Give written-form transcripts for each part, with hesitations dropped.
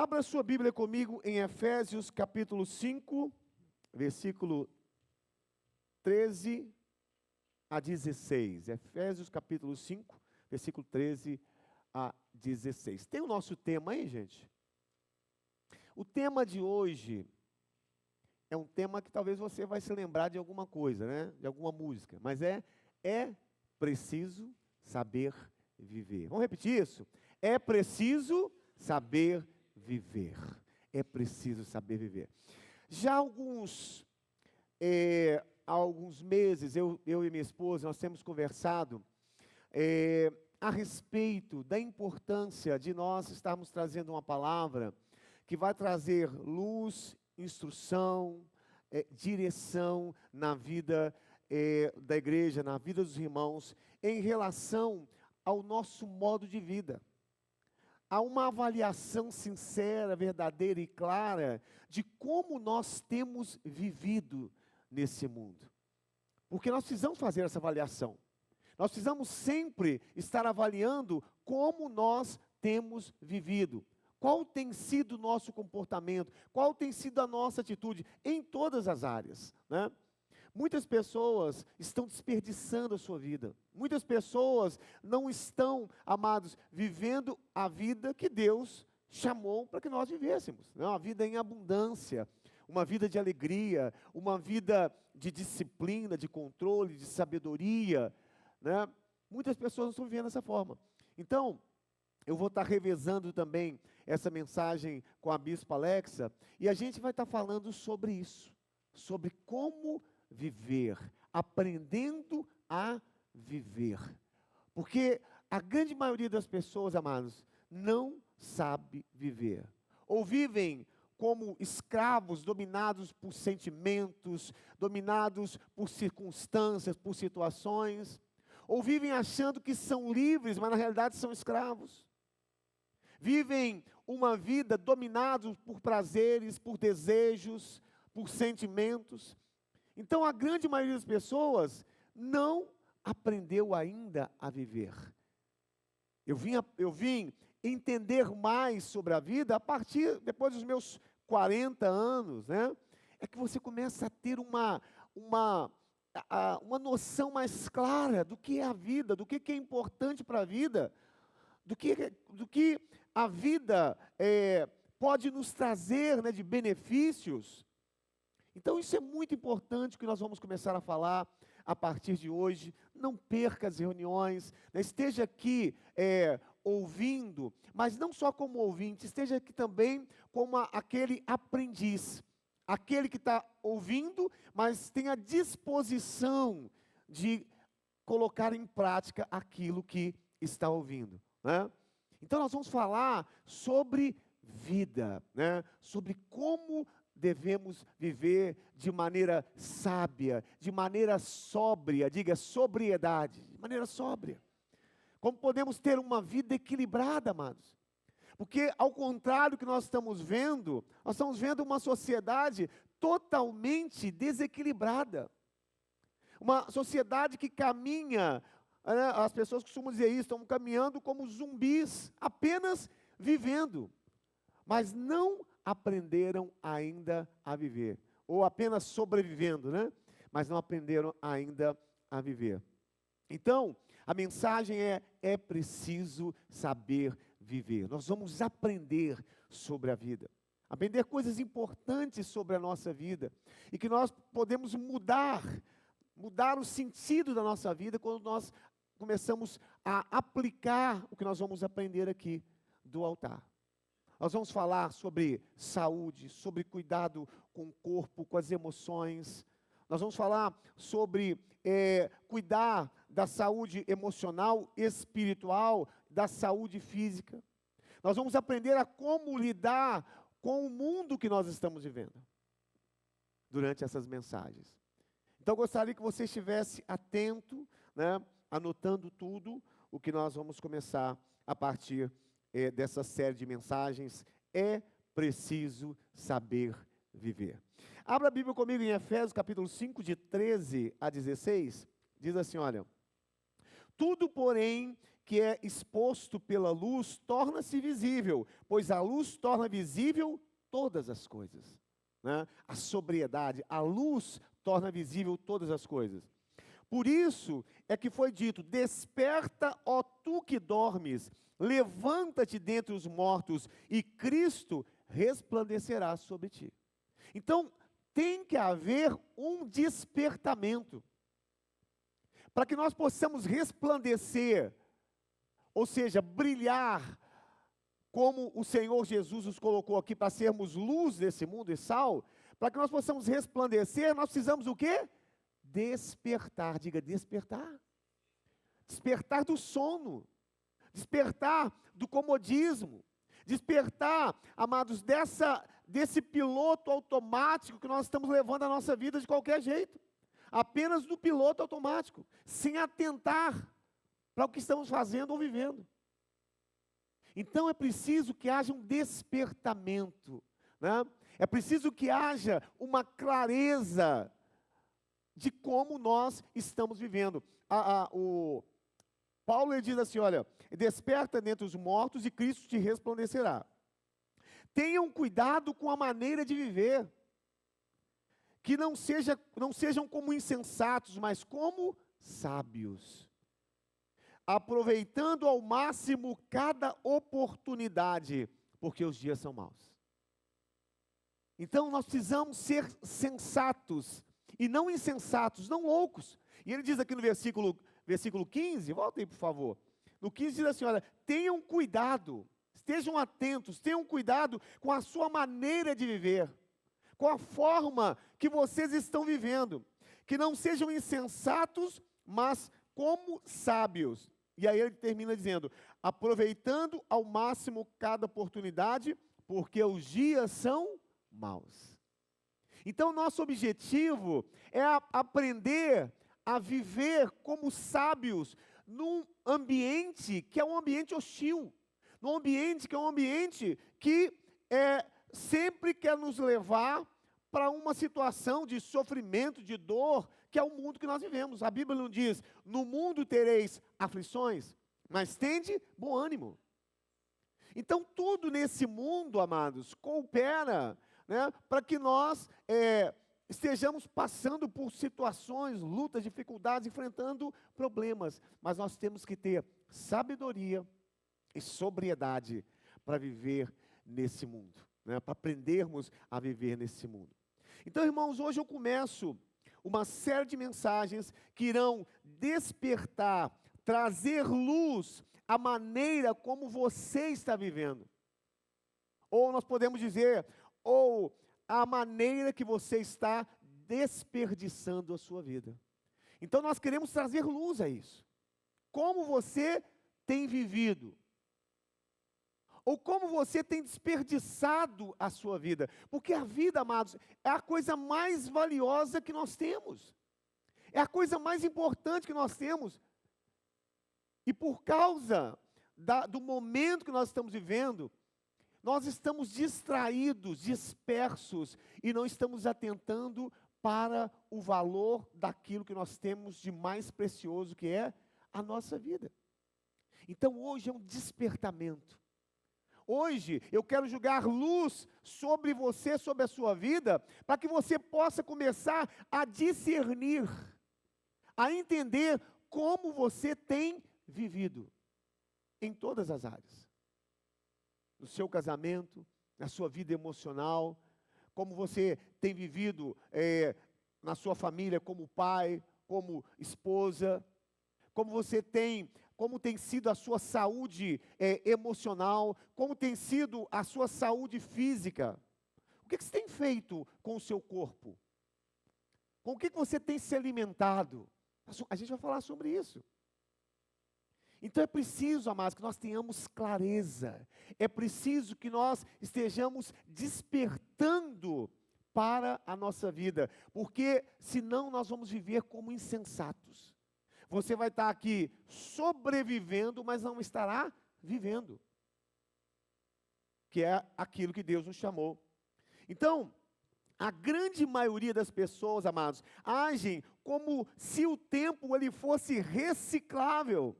Abra sua Bíblia comigo em Efésios capítulo 5, versículo 13 a 16. Efésios capítulo 5, versículo 13 a 16. Tem o nosso tema aí, gente? O tema de hoje é um tema que talvez você vai se lembrar de alguma coisa, né? De alguma música. Mas é preciso saber viver. Vamos repetir isso? É preciso saber viver. É preciso saber viver. Já há alguns meses, eu e minha esposa, nós temos conversado a respeito da importância de nós estarmos trazendo uma palavra que vai trazer luz, instrução, direção na vida da igreja, na vida dos irmãos, em relação ao nosso modo de vida. Há uma avaliação sincera, verdadeira e clara de como nós temos vivido nesse mundo. Porque nós precisamos fazer essa avaliação. Nós precisamos sempre estar avaliando como nós temos vivido. Qual tem sido o nosso comportamento? Qual tem sido a nossa atitude em todas as áreas, né? Muitas pessoas estão desperdiçando a sua vida. Muitas pessoas não estão, amados, vivendo a vida que Deus chamou para que nós vivêssemos, né? Uma vida em abundância, uma vida de alegria, uma vida de disciplina, de controle, de sabedoria, né? Muitas pessoas não estão vivendo dessa forma. Então, eu vou estar revezando também essa mensagem com a Bispa Alexa, e a gente vai estar falando sobre isso, sobre como viver, aprendendo a viver. Porque a grande maioria das pessoas, amados, não sabe viver. Ou vivem como escravos, dominados por sentimentos, dominados por circunstâncias, por situações. Ou vivem achando que são livres, mas na realidade são escravos. Vivem uma vida dominados por prazeres, por desejos, por sentimentos. Então, a grande maioria das pessoas não aprendeu ainda a viver. Eu vim entender mais sobre a vida depois dos meus 40 anos, né? É que você começa a ter uma noção mais clara do que é a vida, do que é importante para a vida, do que a vida pode nos trazer, né, de benefícios. Então isso é muito importante que nós vamos começar a falar a partir de hoje. Não perca as reuniões, né? Esteja aqui ouvindo, mas não só como ouvinte, esteja aqui também como aquele aprendiz, aquele que está ouvindo, mas tem a disposição de colocar em prática aquilo que está ouvindo, né? Então nós vamos falar sobre vida, né? Sobre como devemos viver de maneira sábia, de maneira sóbria, diga sobriedade, de maneira sóbria. Como podemos ter uma vida equilibrada, amados? Porque ao contrário do que nós estamos vendo uma sociedade totalmente desequilibrada. Uma sociedade que caminha, né, as pessoas costumam dizer isso, estão caminhando como zumbis, apenas vivendo, mas não aprenderam ainda a viver, ou apenas sobrevivendo, né? Mas não aprenderam ainda a viver. Então, a mensagem é preciso saber viver. Nós vamos aprender sobre a vida, aprender coisas importantes sobre a nossa vida, e que nós podemos mudar o sentido da nossa vida quando nós começamos a aplicar o que nós vamos aprender aqui do altar. Nós vamos falar sobre saúde, sobre cuidado com o corpo, com as emoções. Nós vamos falar sobre cuidar da saúde emocional, espiritual, da saúde física. Nós vamos aprender a como lidar com o mundo que nós estamos vivendo durante essas mensagens. Então, eu gostaria que você estivesse atento, né, anotando tudo o que nós vamos começar a partir dessa série de mensagens. É preciso saber viver. Abra a Bíblia comigo em Efésios capítulo 5, de 13 a 16. Diz assim, olha: tudo, porém, que é exposto pela luz torna-se visível, pois a luz torna visível todas as coisas, né? A sobriedade, a luz torna visível todas as coisas. Por isso é que foi dito: desperta, ó tu que dormes, levanta-te dentre os mortos, e Cristo resplandecerá sobre ti. Então, tem que haver um despertamento, para que nós possamos resplandecer, ou seja, brilhar, como o Senhor Jesus nos colocou aqui para sermos luz desse mundo e sal. Para que nós possamos resplandecer, nós precisamos o quê? Despertar, diga despertar. Despertar do sono, despertar do comodismo, despertar, amados, desse piloto automático que nós estamos levando a nossa vida de qualquer jeito. Apenas do piloto automático, sem atentar para o que estamos fazendo ou vivendo. Então é preciso que haja um despertamento, né? É preciso que haja uma clareza de como nós estamos vivendo. O Paulo ele diz assim, olha, desperta dentre os mortos e Cristo te resplandecerá. Tenham cuidado com a maneira de viver, que não sejam como insensatos, mas como sábios, aproveitando ao máximo cada oportunidade, porque os dias são maus. Então nós precisamos ser sensatos, e não insensatos, não loucos. E ele diz aqui no versículo 15, volta aí por favor. No 15 diz assim, olha, tenham cuidado, estejam atentos, tenham cuidado com a sua maneira de viver, com a forma que vocês estão vivendo, que não sejam insensatos, mas como sábios. E aí ele termina dizendo, aproveitando ao máximo cada oportunidade, porque os dias são maus. Então nosso objetivo é aprender a viver como sábios num ambiente que é um ambiente hostil, num ambiente que é um ambiente que sempre quer nos levar para uma situação de sofrimento, de dor, que é o mundo que nós vivemos. A Bíblia não diz, no mundo tereis aflições, mas tende bom ânimo. Então tudo nesse mundo, amados, coopera, né, para que nós estejamos passando por situações, lutas, dificuldades, enfrentando problemas. Mas nós temos que ter sabedoria e sobriedade para viver nesse mundo, né, para aprendermos a viver nesse mundo. Então, irmãos, hoje eu começo uma série de mensagens que irão despertar, trazer luz à maneira como você está vivendo. Ou nós podemos dizer, ou a maneira que você está desperdiçando a sua vida. Então nós queremos trazer luz a isso. Como você tem vivido? Ou como você tem desperdiçado a sua vida? Porque a vida, amados, é a coisa mais valiosa que nós temos. É a coisa mais importante que nós temos. E por causa do momento que nós estamos vivendo, nós estamos distraídos, dispersos, e não estamos atentando para o valor daquilo que nós temos de mais precioso, que é a nossa vida. Então hoje é um despertamento. Hoje eu quero jogar luz sobre você, sobre a sua vida, para que você possa começar a discernir, a entender como você tem vivido em todas as áreas. No seu casamento, na sua vida emocional, como você tem vivido na sua família como pai, como esposa, como tem sido a sua saúde emocional, como tem sido a sua saúde física. O que você tem feito com o seu corpo? Com o que você tem se alimentado? A gente vai falar sobre isso. Então é preciso, amados, que nós tenhamos clareza. É preciso que nós estejamos despertando para a nossa vida. Porque senão nós vamos viver como insensatos. Você vai estar aqui sobrevivendo, mas não estará vivendo. Que é aquilo que Deus nos chamou. Então, a grande maioria das pessoas, amados, agem como se o tempo ele fosse reciclável.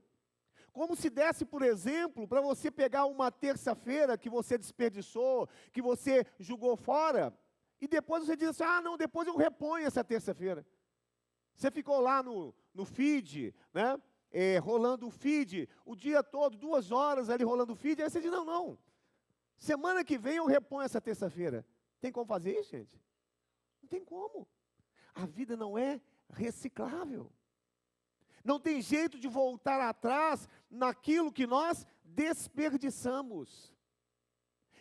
Como se desse, por exemplo, para você pegar uma terça-feira que você desperdiçou, que você jogou fora, e depois você diz assim, ah, não, depois eu reponho essa terça-feira. Você ficou lá no feed, né? Rolando o feed o dia todo, 2 horas ali rolando o feed, aí você diz, não, não, semana que vem eu reponho essa terça-feira. Tem como fazer isso, gente? Não tem como. A vida não é reciclável. Não tem jeito de voltar atrás naquilo que nós desperdiçamos.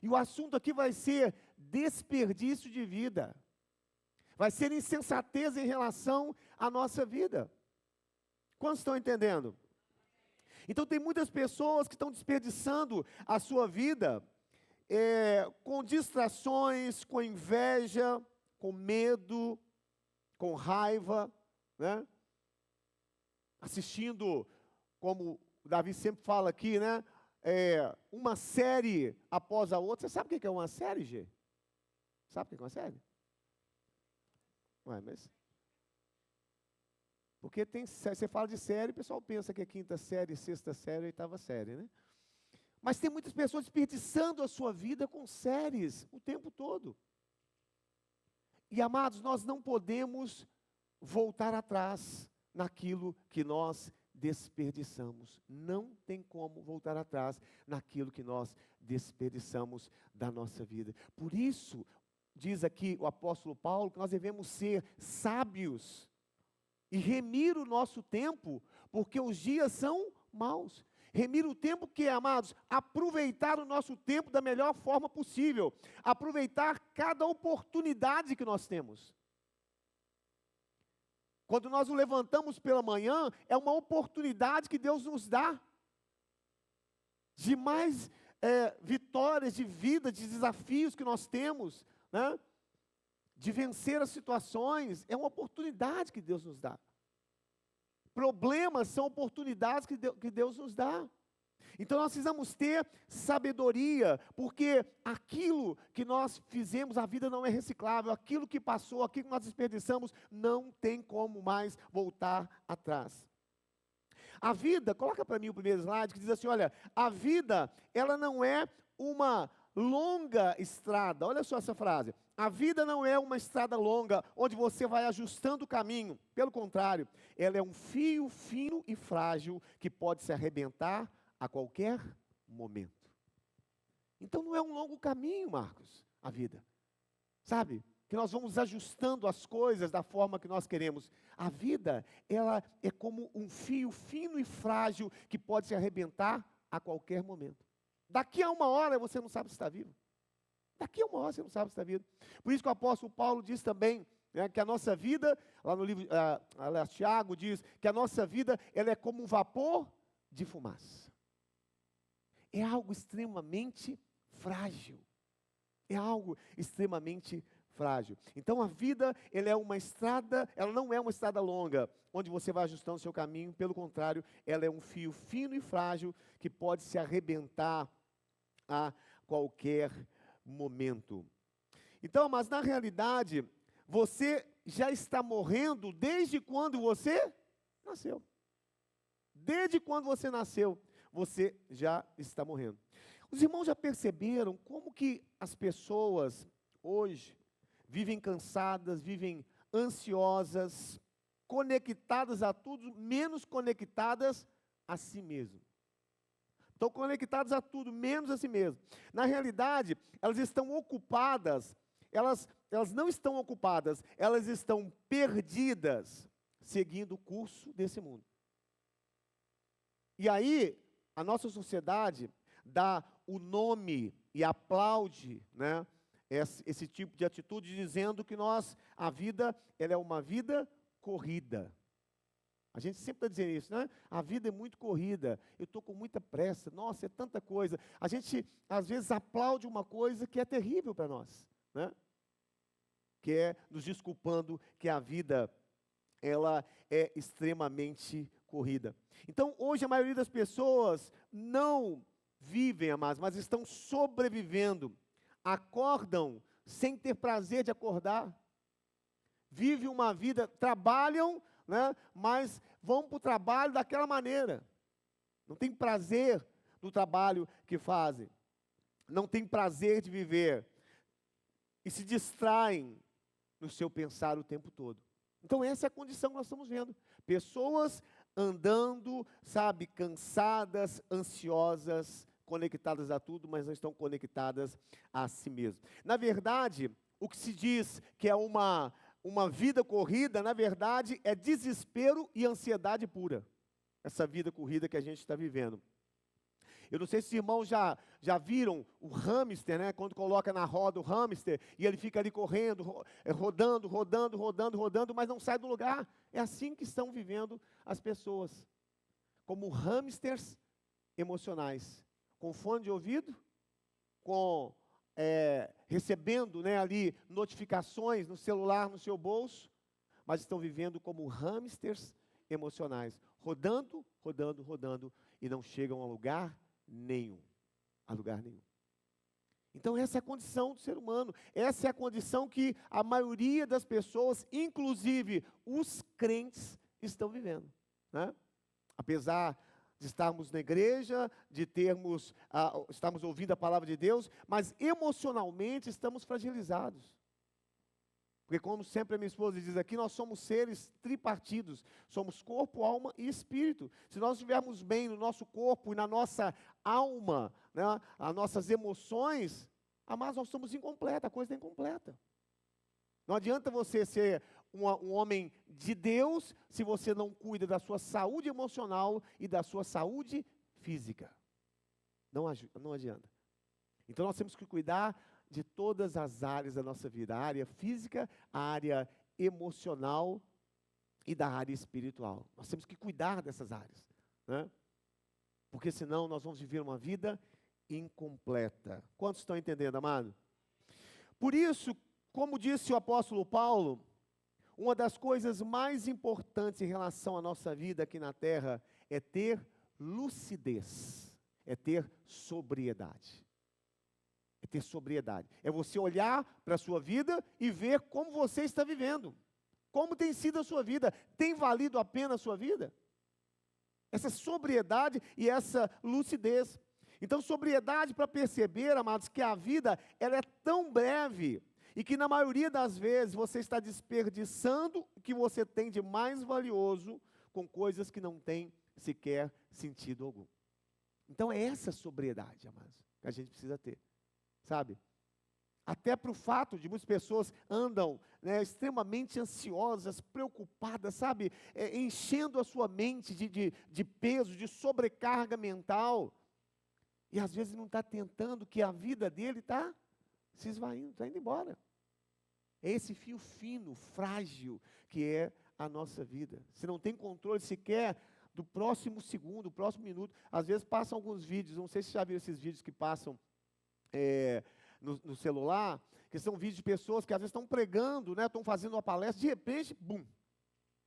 E o assunto aqui vai ser desperdício de vida. Vai ser insensatez em relação à nossa vida. Quantos estão entendendo? Então tem muitas pessoas que estão desperdiçando a sua vida com distrações, com inveja, com medo, com raiva, né? Assistindo, como o Davi sempre fala aqui, né? Uma série após a outra. Você sabe o que é uma série, Gê? Sabe o que é uma série? Ué, mas... Porque você fala de série, o pessoal pensa que é 5ª série, 6ª série, 8ª série, né? Mas tem muitas pessoas desperdiçando a sua vida com séries o tempo todo. E, amados, nós não podemos voltar atrás naquilo que nós desperdiçamos. Não tem como voltar atrás naquilo que nós desperdiçamos da nossa vida. Por isso, diz aqui o apóstolo Paulo, que nós devemos ser sábios e remir o nosso tempo, porque os dias são maus. Remir o tempo que é, amados, aproveitar o nosso tempo da melhor forma possível. Aproveitar cada oportunidade que nós temos. Quando nós nos levantamos pela manhã, é uma oportunidade que Deus nos dá. De mais vitórias, de vida, de desafios que nós temos, né? De vencer as situações, é uma oportunidade que Deus nos dá. Problemas são oportunidades que Deus nos dá. Então nós precisamos ter sabedoria, porque aquilo que nós fizemos, a vida não é reciclável, aquilo que passou, aquilo que nós desperdiçamos, não tem como mais voltar atrás. A vida, coloca para mim o primeiro slide, que diz assim, olha, a vida, ela não é uma longa estrada. Olha só essa frase. A vida não é uma estrada longa, onde você vai ajustando o caminho. Pelo contrário, ela é um fio fino e frágil, que pode se arrebentar a qualquer momento. Então não é um longo caminho, Marcos, a vida. Sabe? Que nós vamos ajustando as coisas da forma que nós queremos. A vida, ela é como um fio fino e frágil, que pode se arrebentar a qualquer momento. Daqui a 1 hora você não sabe se está vivo. Daqui a 1 hora você não sabe se está vivo. Por isso que o apóstolo Paulo diz também, né, que a nossa vida, lá no livro, Tiago diz, que a nossa vida, ela é como um vapor de fumaça. É algo extremamente frágil. É algo extremamente frágil. Então a vida, ela é uma estrada, ela não é uma estrada longa, onde você vai ajustando o seu caminho, pelo contrário, ela é um fio fino e frágil, que pode se arrebentar a qualquer momento. Então, mas na realidade, você já está morrendo desde quando você nasceu. Desde quando você nasceu, você já está morrendo. Os irmãos já perceberam como que as pessoas hoje vivem cansadas, vivem ansiosas, conectadas a tudo, menos conectadas a si mesmo. Estão conectadas a tudo, menos a si mesmo. Na realidade, elas estão ocupadas, elas não estão ocupadas, elas estão perdidas, seguindo o curso desse mundo. E aí, a nossa sociedade dá o nome e aplaude, né, esse tipo de atitude, dizendo que a vida, ela é uma vida corrida. A gente sempre está dizendo isso, né? A vida é muito corrida, eu estou com muita pressa, nossa, é tanta coisa. A gente, às vezes, aplaude uma coisa que é terrível para nós, né? Que é nos desculpando que a vida, ela é extremamente corrida. Então, hoje, a maioria das pessoas não vivem, amados, mas estão sobrevivendo. Acordam sem ter prazer de acordar. Vivem uma vida, trabalham, né, mas vão para o trabalho daquela maneira. não tem prazer no trabalho que fazem, não tem prazer de viver e se distraem no seu pensar o tempo todo. Então essa é a condição que nós estamos vendo. Pessoas andando, sabe, cansadas, ansiosas, conectadas a tudo, mas não estão conectadas a si mesmas. Na verdade, o que se diz que é uma vida corrida, na verdade, é desespero e ansiedade pura. Essa vida corrida que a gente está vivendo. Eu não sei se os irmãos já viram o hamster, né? Quando coloca na roda o hamster e ele fica ali correndo, rodando, mas não sai do lugar. É assim que estão vivendo as pessoas, como hamsters emocionais, com fone de ouvido, recebendo, né, ali notificações no celular, no seu bolso, mas estão vivendo como hamsters emocionais, rodando, e não chegam a lugar nenhum. Então essa é a condição do ser humano, essa é a condição que a maioria das pessoas, inclusive os crentes, estão vivendo, né? Apesar de estarmos na igreja, de estarmos ouvindo a palavra de Deus, mas emocionalmente estamos fragilizados. Porque como sempre a minha esposa diz aqui, nós somos seres tripartidos, somos corpo, alma e espírito. Se nós estivermos bem no nosso corpo e na nossa alma, né, as nossas emoções, mas nós estamos incompletos, a coisa está incompleta. Não adianta você ser um homem de Deus se você não cuida da sua saúde emocional e da sua saúde física. Não adianta. Então nós temos que cuidar de todas as áreas da nossa vida, a área física, a área emocional e da área espiritual. Nós temos que cuidar dessas áreas, né? Porque senão nós vamos viver uma vida incompleta. Quantos estão entendendo, amado? Por isso, como disse o apóstolo Paulo, uma das coisas mais importantes em relação à nossa vida aqui na terra é ter lucidez, é ter sobriedade. É ter sobriedade. É você olhar para a sua vida e ver como você está vivendo. Como tem sido a sua vida. Tem valido a pena a sua vida? Essa sobriedade e essa lucidez. Então, sobriedade para perceber, amados, que a vida ela é tão breve e que na maioria das vezes você está desperdiçando o que você tem de mais valioso com coisas que não têm sequer sentido algum. Então, é essa sobriedade, amados, que a gente precisa ter. Sabe? Até para o fato de muitas pessoas andam, né, extremamente ansiosas, preocupadas, sabe? Enchendo a sua mente de peso, de sobrecarga mental. E às vezes não está tentando que a vida dele está se esvaindo, está indo embora. É esse fio fino, frágil, que é a nossa vida. Se não tem controle sequer do próximo segundo, do próximo minuto. Às vezes passam alguns vídeos, não sei se você já viu esses vídeos que passam no celular, que são vídeos de pessoas que às vezes estão pregando, né, estão fazendo uma palestra, de repente, bum,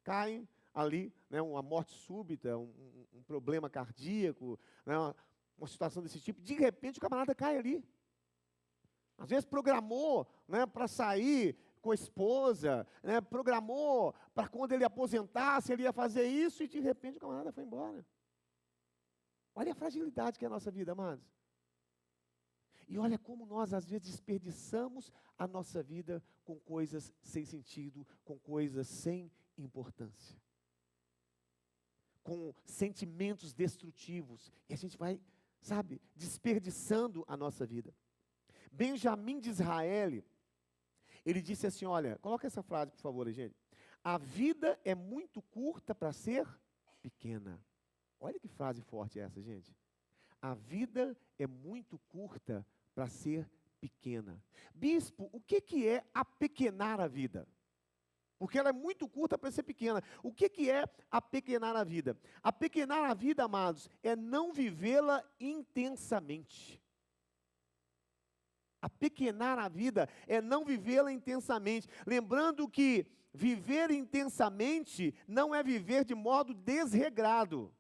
caem ali, né, uma morte súbita, um problema cardíaco, né, uma situação desse tipo, de repente o camarada cai ali. Às vezes programou, né, para sair com a esposa, né, programou para quando ele aposentasse, ele ia fazer isso, e de repente o camarada foi embora. Olha a fragilidade que é a nossa vida, amados. E olha como nós, às vezes, desperdiçamos a nossa vida com coisas sem sentido, com coisas sem importância. Com sentimentos destrutivos. E a gente vai, sabe, desperdiçando a nossa vida. Benjamim de Israel, ele disse assim, olha, coloca essa frase, por favor, gente. A vida é muito curta para ser pequena. Olha que frase forte é essa, gente. A vida é muito curta para ser pequena. Bispo, o que é apequenar a vida? Porque ela é muito curta para ser pequena. O que é apequenar a vida? Apequenar a vida, amados, é não vivê-la intensamente. Apequenar a vida é não vivê-la intensamente. Lembrando que viver intensamente não é viver de modo desregrado.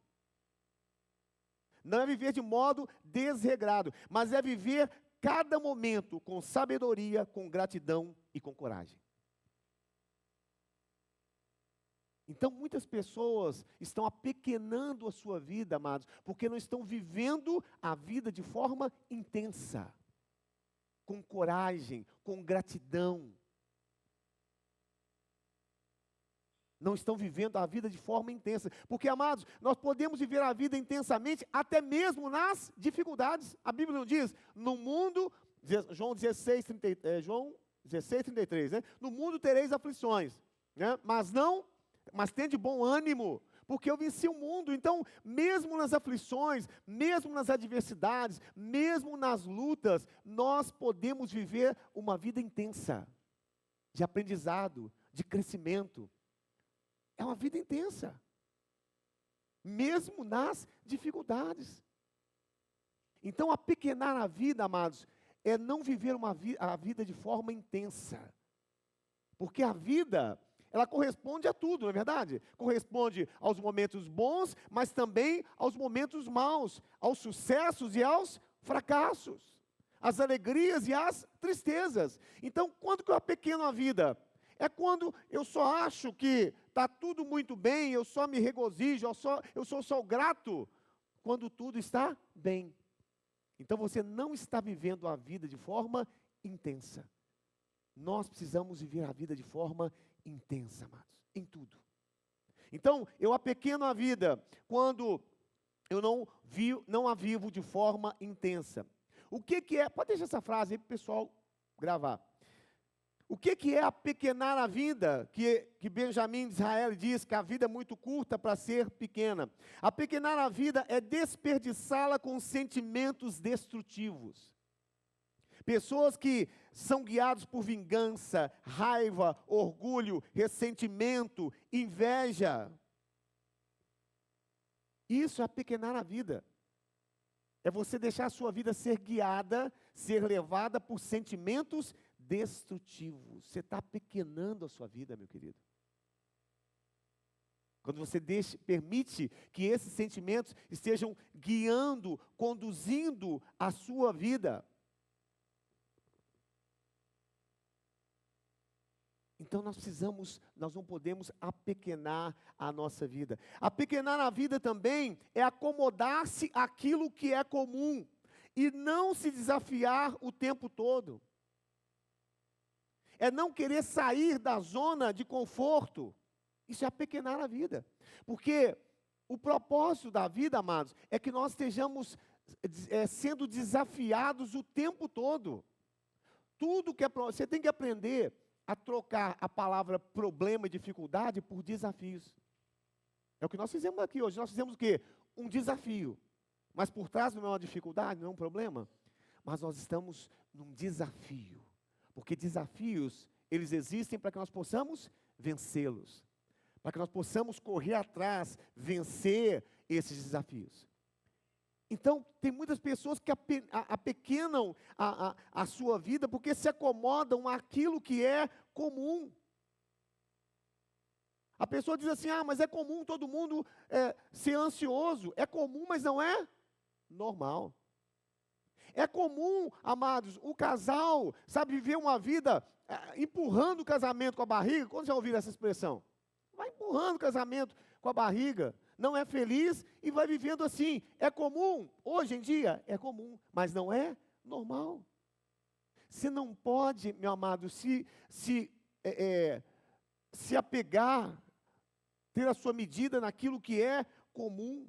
Não é viver de modo desregrado, mas é viver cada momento com sabedoria, com gratidão e com coragem. Então, muitas pessoas estão apequenando a sua vida, amados, porque não estão vivendo a vida de forma intensa, com coragem, com gratidão. Não estão vivendo a vida de forma intensa. Porque, amados, nós podemos viver a vida intensamente até mesmo nas dificuldades. A Bíblia não diz, no mundo, João 16, 33, né? No mundo tereis aflições, né? Mas tende bom ânimo, porque eu venci o mundo. Então, mesmo nas aflições, mesmo nas adversidades, mesmo nas lutas, nós podemos viver uma vida intensa, de aprendizado, de crescimento. É uma vida intensa, mesmo nas dificuldades. Então, apequenar a vida, amados, é não viver a vida de forma intensa. Porque a vida, ela corresponde a tudo, não é verdade? Corresponde aos momentos bons, mas também aos momentos maus, aos sucessos e aos fracassos, às alegrias e às tristezas. Então, quando que eu apequeno a vida? É quando eu só acho que está tudo muito bem, eu só me regozijo, eu sou só grato, quando tudo está bem. Então você não está vivendo a vida de forma intensa. Nós precisamos viver a vida de forma intensa, amados, em tudo. Então, eu apequeno a vida quando eu não a vivo de forma intensa. O que é, pode deixar essa frase aí para o pessoal gravar. O que é apequenar a vida? Que Benjamin de Israel diz que a vida é muito curta para ser pequena. Apequenar a vida é desperdiçá-la com sentimentos destrutivos. Pessoas que são guiadas por vingança, raiva, orgulho, ressentimento, inveja. Isso é apequenar a vida. É você deixar a sua vida ser guiada, ser levada por sentimentos destrutivos. Você está apequenando a sua vida, meu querido. Quando você permite que esses sentimentos estejam guiando, conduzindo a sua vida. Então nós não podemos apequenar a nossa vida. Apequenar a vida também é acomodar-se àquilo que é comum e não se desafiar o tempo todo. É não querer sair da zona de conforto. Isso é apequenar a vida. Porque o propósito da vida, amados, é que nós estejamos sendo desafiados o tempo todo. Tudo que você tem que aprender a trocar a palavra problema e dificuldade por desafios. É o que nós fizemos aqui hoje. Nós fizemos o quê? Um desafio. Mas por trás não é uma dificuldade, não é um problema. Mas nós estamos num desafio. Porque desafios, eles existem para que nós possamos vencê-los. Para que nós possamos correr atrás, vencer esses desafios. Então, tem muitas pessoas que apequenam a sua vida porque se acomodam àquilo que é comum. A pessoa diz assim, mas é comum todo mundo ser ansioso. É comum, mas não é normal. É comum, amados, o casal, viver uma vida empurrando o casamento com a barriga. Quando já ouviram essa expressão? Vai empurrando o casamento com a barriga, não é feliz e vai vivendo assim. É comum? Hoje em dia é comum, mas não é normal. Você não pode, meu amado, se apegar, ter a sua medida naquilo que é comum.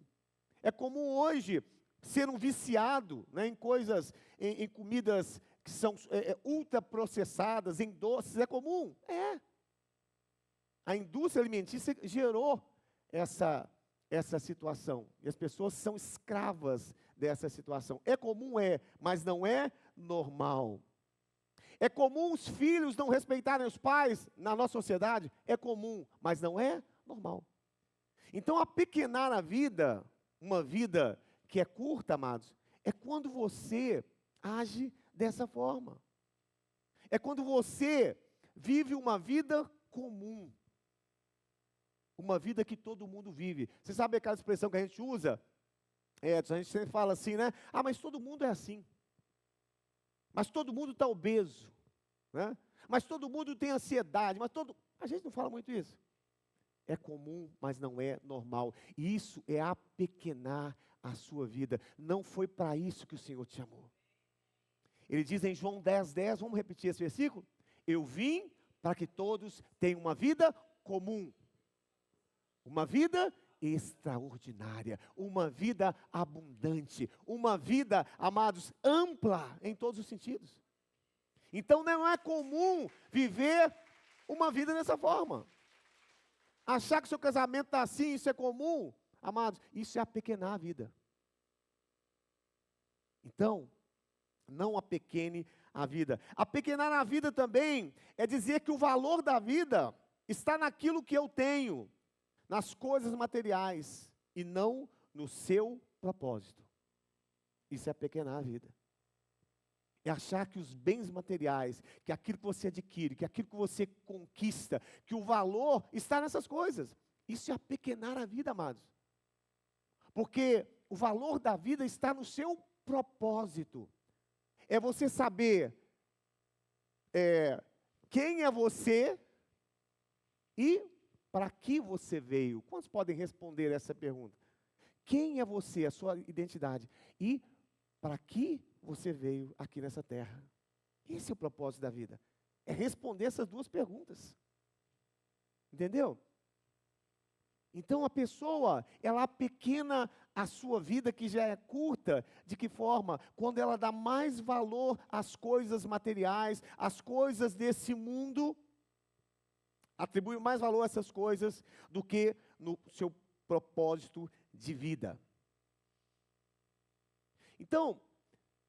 É comum hoje ser um viciado, né, em coisas, em comidas que são ultraprocessadas, em doces. É comum? É. A indústria alimentícia gerou essa situação. E as pessoas são escravas dessa situação. É comum? É, mas não é normal. É comum os filhos não respeitarem os pais na nossa sociedade? É comum, mas não é normal. Então, apequenar a vida, uma vida que é curta, amados, é quando você age dessa forma. É quando você vive uma vida comum. Uma vida que todo mundo vive. Você sabe aquela expressão que a gente usa? A gente sempre fala assim, né? Mas todo mundo é assim. Mas todo mundo está obeso. Né? Mas todo mundo tem ansiedade. A gente não fala muito isso. é comum, mas não é normal. E isso é apequenar a sua vida. Não foi para isso que o Senhor te chamou. Ele diz em João 10:10, vamos repetir esse versículo? Eu vim para que todos tenham uma vida comum. Uma vida extraordinária, uma vida abundante, uma vida, amados, ampla em todos os sentidos. Então não é comum viver uma vida dessa forma. Achar que seu casamento está assim, isso é comum, amados, isso é apequenar a vida. Então, não apequene a vida. Apequenar a vida também é dizer que o valor da vida está naquilo que eu tenho, nas coisas materiais, e não no seu propósito. Isso é apequenar a vida. É achar que os bens materiais, que aquilo que você adquire, que aquilo que você conquista, que o valor está nessas coisas. Isso é apequenar a vida, amados. Porque o valor da vida está no seu propósito. É você saber quem é você e para que você veio. Quantos podem responder essa pergunta? Quem é você, a sua identidade? E para que você veio aqui nessa terra? Esse é o propósito da vida. É responder essas duas perguntas. Entendeu? Então a pessoa, ela apequena a sua vida que já é curta. De que forma? Quando ela dá mais valor às coisas materiais, às coisas desse mundo, atribui mais valor a essas coisas do que no seu propósito de vida. Então,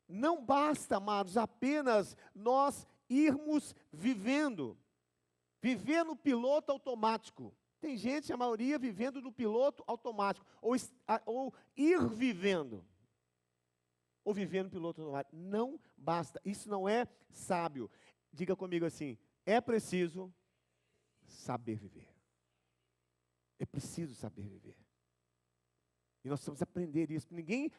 não basta, amados, apenas nós irmos vivendo. Viver no piloto automático. Tem gente, a maioria, vivendo no piloto automático. Ou ir vivendo. Ou viver no piloto automático. Não basta. Isso não é sábio. Diga comigo assim, é preciso saber viver. É preciso saber viver. E nós precisamos aprender isso. Ninguém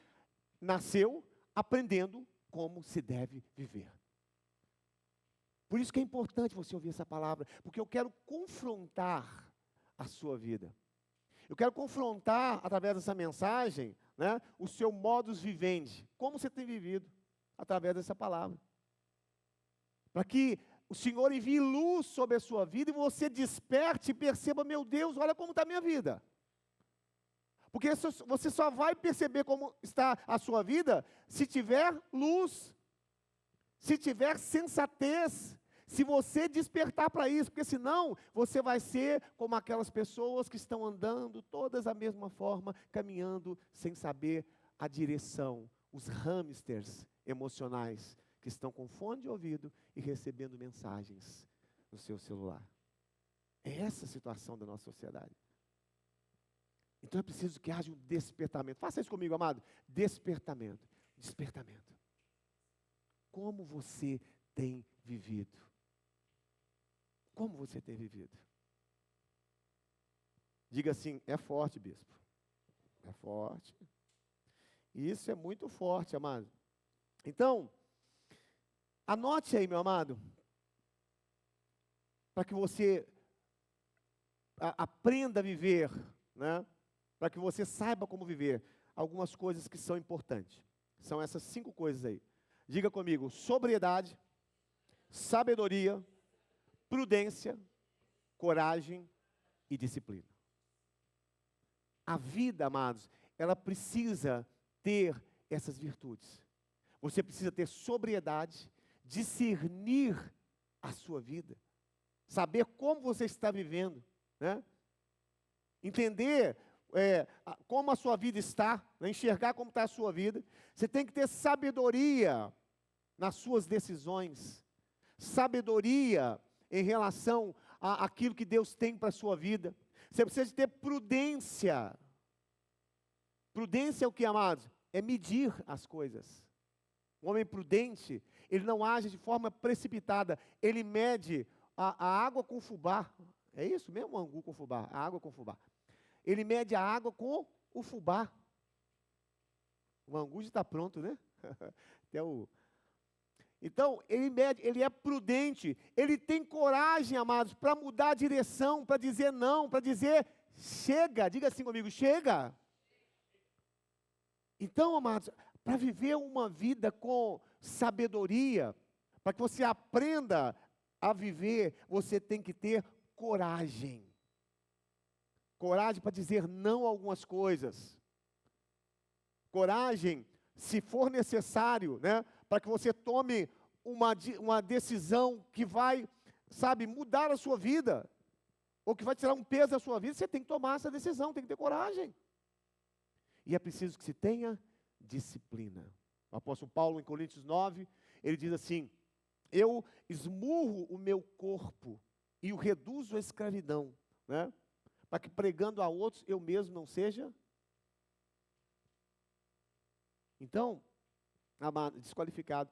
nasceu aprendendo como se deve viver. Por isso que é importante você ouvir essa palavra, porque eu quero confrontar a sua vida. Eu quero confrontar, através dessa mensagem, né, o seu modus vivendi, como você tem vivido, através dessa palavra. Para que o Senhor envie luz sobre a sua vida e você desperte e perceba, meu Deus, olha como está a minha vida. Porque você só vai perceber como está a sua vida se tiver luz, se tiver sensatez, se você despertar para isso, porque senão você vai ser como aquelas pessoas que estão andando todas da mesma forma, caminhando sem saber a direção, os hamsters emocionais que estão com fone de ouvido e recebendo mensagens no seu celular. É essa a situação da nossa sociedade. Então é preciso que haja um despertamento. Faça isso comigo, amado. Despertamento. Despertamento. Como você tem vivido? Como você tem vivido? Diga assim, é forte, bispo. É forte. Isso é muito forte, amado. Então, anote aí, meu amado, para que você aprenda a viver, né? Para que você saiba como viver, algumas coisas que são importantes. São essas 5 coisas aí. Diga comigo, sobriedade, sabedoria, prudência, coragem e disciplina. A vida, amados, ela precisa ter essas virtudes. Você precisa ter sobriedade, discernir a sua vida, saber como você está vivendo, né? Entender como a sua vida está, né? Enxergar como está a sua vida. Você tem que ter sabedoria nas suas decisões, sabedoria em relação àquilo que Deus tem para a sua vida. Você precisa ter prudência. Prudência é o que, amados? É medir as coisas. Um homem prudente, ele não age de forma precipitada, ele mede a água com fubá. É isso mesmo, o angu com fubá, a água com fubá. Ele mede a água com o fubá. O angu já está pronto, né? Então, ele mede, ele é prudente, ele tem coragem, amados, para mudar a direção, para dizer não, para dizer chega, diga assim comigo, chega. Então, amados, para viver uma vida com sabedoria, para que você aprenda a viver, você tem que ter coragem. Coragem para dizer não a algumas coisas. Coragem, se for necessário, né, para que você tome uma decisão que vai, sabe, mudar a sua vida, ou que vai tirar um peso da sua vida, você tem que tomar essa decisão, tem que ter coragem. E é preciso que se tenha disciplina. O apóstolo Paulo, em Coríntios 9, ele diz assim: eu esmurro o meu corpo e o reduzo à escravidão, né, para que pregando a outros eu mesmo não seja. Então, amado, desqualificado.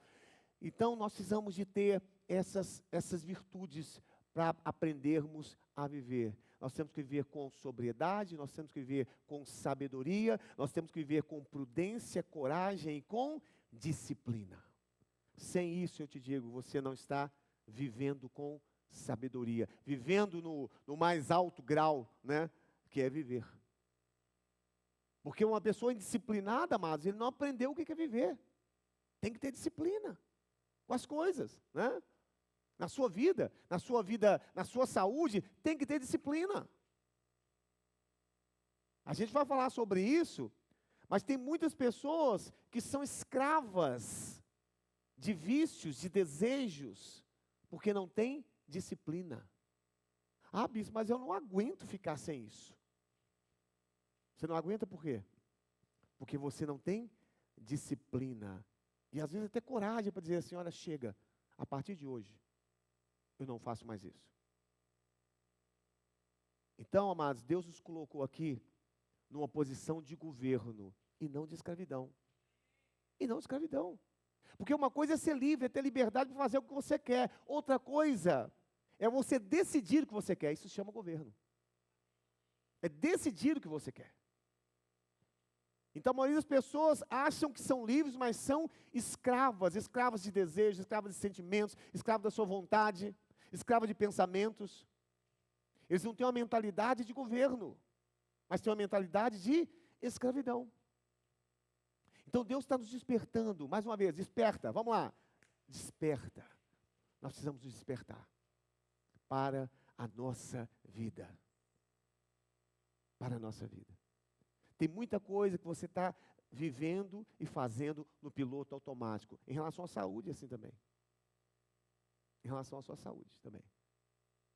Então, nós precisamos de ter essas virtudes para aprendermos a viver. Nós temos que viver com sobriedade, nós temos que viver com sabedoria, nós temos que viver com prudência, coragem e com disciplina. Sem isso, eu te digo, você não está vivendo com sabedoria, vivendo no mais alto grau, né, que é viver. Porque uma pessoa indisciplinada, amados, ele não aprendeu o que é viver. Tem que ter disciplina com as coisas, né? Na sua vida, na sua saúde, tem que ter disciplina. A gente vai falar sobre isso, mas tem muitas pessoas que são escravas de vícios, de desejos, porque não tem disciplina. Ah, bispo, mas eu não aguento ficar sem isso. Você não aguenta por quê? Porque você não tem disciplina. E às vezes até coragem para dizer assim, olha, chega, a partir de hoje, eu não faço mais isso. Então, amados, Deus nos colocou aqui numa posição de governo e não de escravidão. E não de escravidão. Porque uma coisa é ser livre, é ter liberdade para fazer o que você quer. Outra coisa é você decidir o que você quer. Isso se chama governo. É decidir o que você quer. Então, a maioria das pessoas acham que são livres, mas são escravas de desejos, escravas de sentimentos, escravas da sua vontade, escravas de pensamentos. Eles não têm uma mentalidade de governo, mas têm uma mentalidade de escravidão. Então, Deus está nos despertando, mais uma vez, desperta, vamos lá, desperta. Nós precisamos nos despertar para a nossa vida. Para a nossa vida. Tem muita coisa que você está vivendo e fazendo no piloto automático. Em relação à saúde, assim também. Em relação à sua saúde também.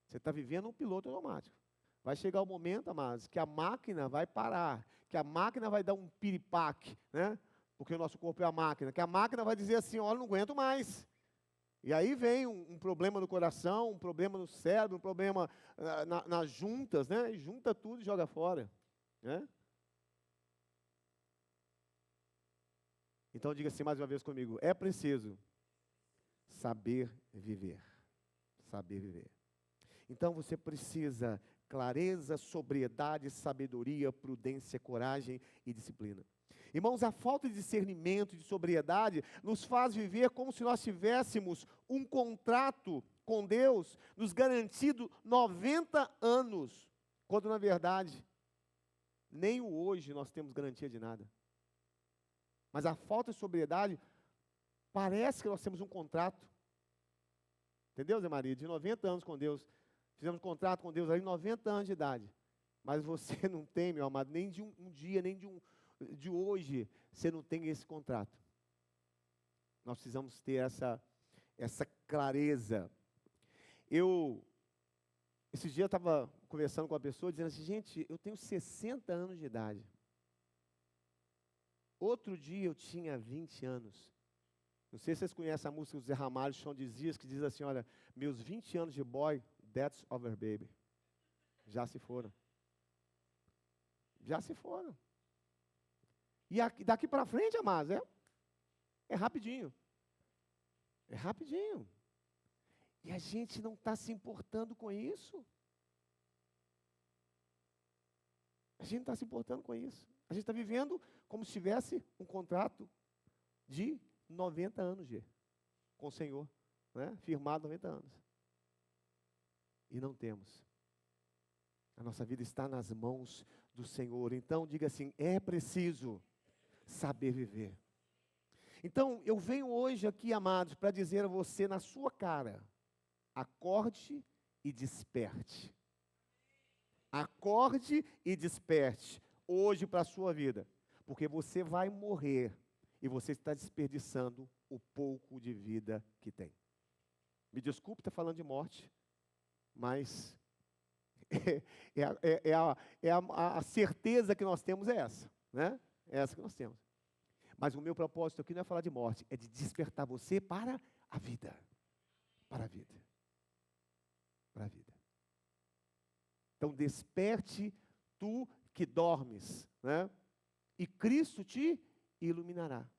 Você está vivendo um piloto automático. Vai chegar o momento, amados, que a máquina vai parar. Que a máquina vai dar um piripaque, né? Porque o nosso corpo é a máquina. Que a máquina vai dizer assim, olha, não aguento mais. E aí vem um problema no coração, um problema no cérebro, um problema nas juntas, né? E junta tudo e joga fora, né? Então diga assim mais uma vez comigo, é preciso saber viver. Saber viver. Então você precisa clareza, sobriedade, sabedoria, prudência, coragem e disciplina. Irmãos, a falta de discernimento, de sobriedade, nos faz viver como se nós tivéssemos um contrato com Deus, nos garantido 90 anos, quando na verdade, nem o hoje nós temos garantia de nada. Mas a falta de sobriedade, parece que nós temos um contrato. Entendeu, Zé Maria? De 90 anos com Deus. Fizemos um contrato com Deus aí 90 anos de idade. Mas você não tem, meu amado, nem de um dia, nem de hoje, você não tem esse contrato. Nós precisamos ter essa clareza. Esse dia eu estava conversando com uma pessoa, dizendo assim, gente, eu tenho 60 anos de idade. Outro dia eu tinha 20 anos. Não sei se vocês conhecem a música do Zé Ramalho, Chão de Dias, que diz assim, olha, meus 20 anos de boy, that's over, baby. Já se foram. Já se foram. E daqui para frente, amados, é rapidinho. É rapidinho. E a gente não está se importando com isso. A gente não está se importando com isso. A gente está vivendo como se tivesse um contrato de 90 anos, G. com o Senhor, né? Firmado 90 anos. E não temos. A nossa vida está nas mãos do Senhor. Então, diga assim, é preciso saber viver. Então, eu venho hoje aqui, amados, para dizer a você na sua cara, acorde e desperte. Acorde e desperte hoje para a sua vida. Porque você vai morrer e você está desperdiçando o pouco de vida que tem. Me desculpe estar falando de morte, mas a certeza que nós temos é essa, né? É essa que nós temos. Mas o meu propósito aqui não é falar de morte, é de despertar você para a vida. Para a vida. Para a vida. Então, desperte tu que dormes, né? E Cristo te iluminará.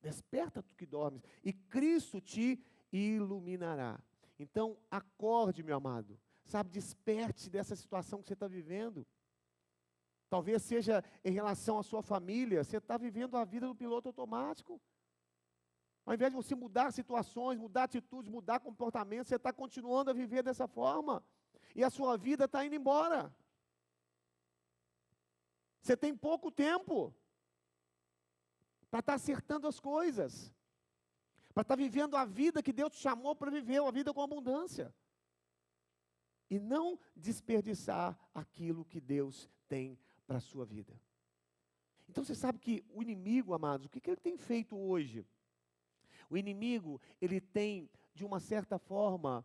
Desperta tu que dormes, e Cristo te iluminará. Então, acorde, meu amado. Sabe, desperte dessa situação que você está vivendo. Talvez seja em relação à sua família, você está vivendo a vida do piloto automático. Ao invés de você mudar situações, mudar atitudes, mudar comportamentos, você está continuando a viver dessa forma. E a sua vida está indo embora. Você tem pouco tempo para estar acertando as coisas. Para estar vivendo a vida que Deus te chamou para viver, uma vida com abundância. E não desperdiçar aquilo que Deus tem para a sua vida. Então você sabe que o inimigo, amados, o que ele tem feito hoje? O inimigo, ele tem, de uma certa forma,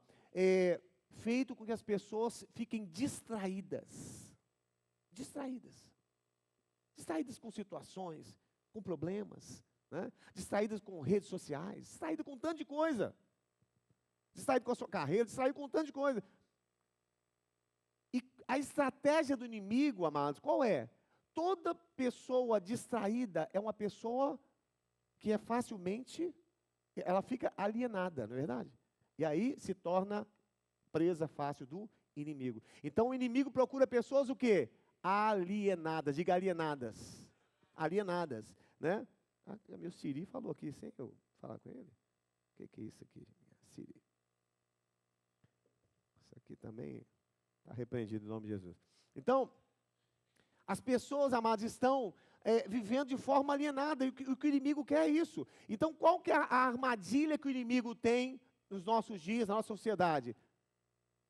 feito com que as pessoas fiquem distraídas. Distraídas. Distraídas com situações, com problemas, né? Distraídas com redes sociais, distraídas com um tanto de coisa. Distraídas com a sua carreira, distraídas com um tanto de coisa. E a estratégia do inimigo, amados, qual é? Toda pessoa distraída é uma pessoa que é facilmente, ela fica alienada, não é verdade? E aí se torna presa fácil do inimigo. Então o inimigo procura pessoas o quê? Alienadas, diga alienadas. Alienadas, né? Meu Siri falou aqui, sem eu falar com ele. O que é isso aqui, Siri? Isso aqui também está repreendido em nome de Jesus. Então, as pessoas, amados, estão vivendo de forma alienada, e o que o inimigo quer é isso. Então, qual que é a armadilha que o inimigo tem nos nossos dias, na nossa sociedade?